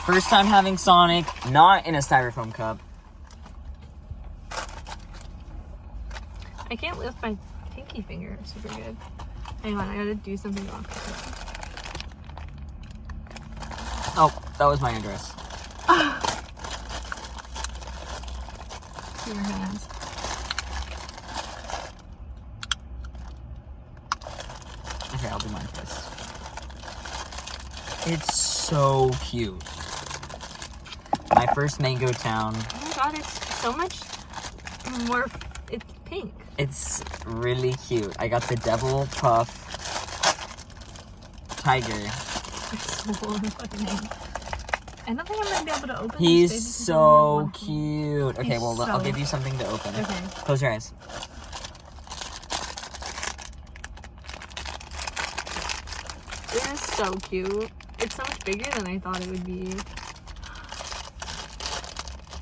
First time having Sonic, not in a styrofoam cup. I can't lift my pinky finger super good. Hang on, I gotta do something wrong. Oh, that was my address. Your hands. Okay, I'll do mine first. It's so cute. My first Mango Town. Oh my god, it's so much more. It's pink. It's really cute. I got the Devil Puff Tiger. It's so fucking name. I don't think I'm gonna be able to open He's this. He's so cute. Okay, He's well, so- I'll give you something to open. Okay. Close your eyes. It is so cute. It's so much bigger than I thought it would be.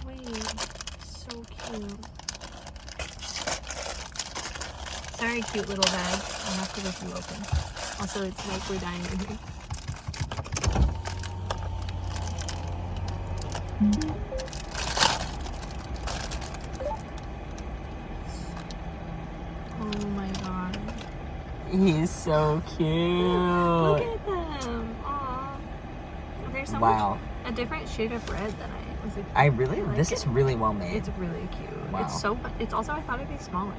Wait, so cute. Sorry, cute little bag. I'll have to rip you open. Also, it's like we're dying in here. Oh my god. He's so cute. Look at them. Aww. There's so Wow. much, a different shade of red than I was expecting. I really, like this it. is really well made. It's really cute. Wow. It's also, I thought it'd be smaller.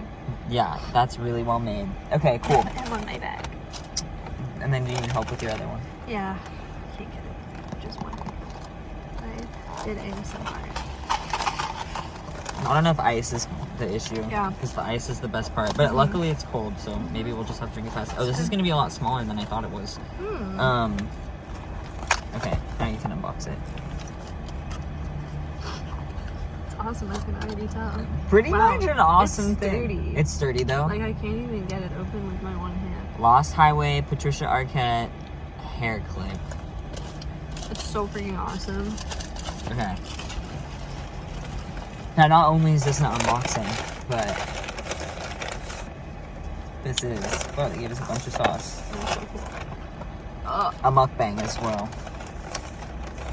Yeah, that's really well made. Okay, cool. I have on my bag. And then do you need help with your other one? Yeah. Can't get it. Just one. I did ASMR. I don't know if ice is the issue. Yeah. Because the ice is the best part. But luckily it's cold, so maybe we'll just have to drink it fast. Oh, this is going to be a lot smaller than I thought it was. Okay, now you can unbox it. It's awesome. I can already tell. Pretty Wow, much an awesome it's thing. sturdy. It's sturdy though. Like, I can't even get it open with my one hand. Lost Highway, Patricia Arquette, hair clip. It's so freaking awesome. Okay. Now, not only is this an unboxing, but this is, well, they gave us a bunch of sauce. It's so cool. A mukbang as well.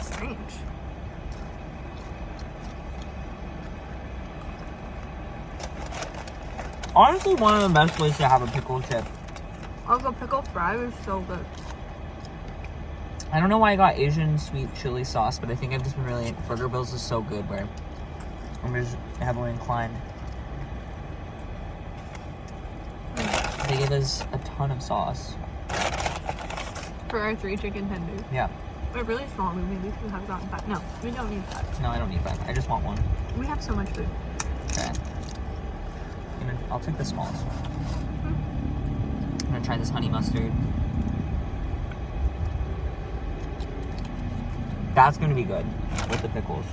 Strange. Honestly, one of the best ways to have a pickle chip. Also, pickle fry is so good. I don't know why I got Asian sweet chili sauce, but I think I've just been really, Burger Bills is so good where I'm just heavily inclined. They gave us a ton of sauce. For our 3 chicken tenders. Yeah. We're really small. We maybe could have gotten 5. No, we don't need 5. No, I don't need that. I just want one. We have so much food. Okay. I'll take the smallest one. I'm gonna try this honey mustard. That's gonna be good with the pickles.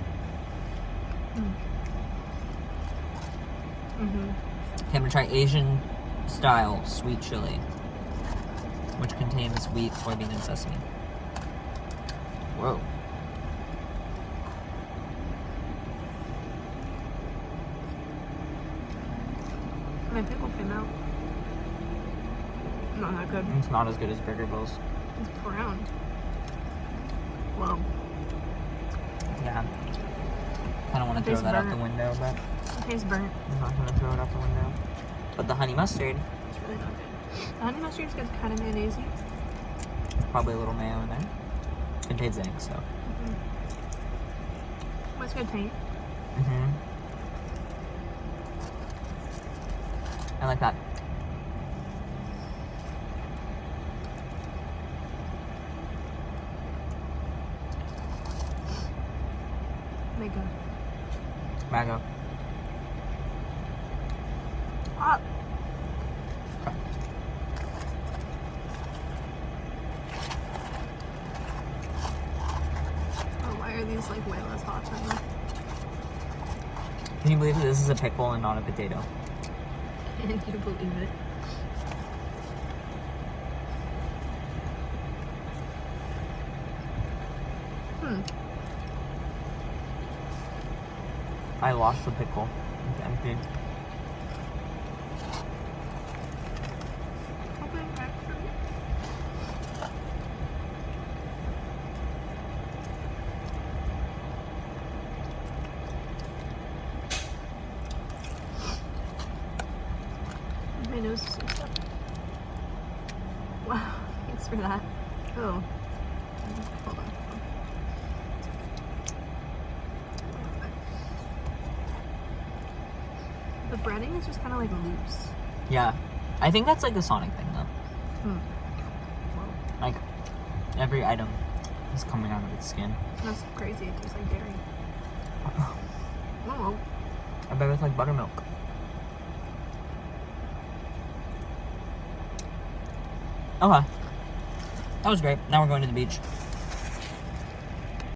Mm-hmm. Okay, I'm gonna try Asian style sweet chili, which contains wheat, soybean, and sesame. Whoa. My pickle came out. Not that good. It's not as good as Burger Bills. It's brown. Whoa. Yeah. I don't want to throw tastes that out the burnt. window, but It tastes burnt. I'm not gonna throw it out the window. But the honey mustard, It's really not good. The honey mustard's good, kind of mayonnaise-y. probably a little mayo in there. Contains eggs, so. What's good taste? Mm-hmm. I like that. Mango. Mango. Ah. Oh, why are these like way less hot than that? Can you believe that this is a pickle and not a potato? Can you believe it? I lost the pickle. It's empty. my nose is so stuck. Wow, thanks for that. Oh. Hold on. The breading is just kind of like loose. Yeah. I think that's like a Sonic thing though. Whoa. Like, every item is coming out of its skin. That's crazy. It tastes like dairy. Oh. I bet it's like buttermilk. Okay. That was great. Now we're going to the beach.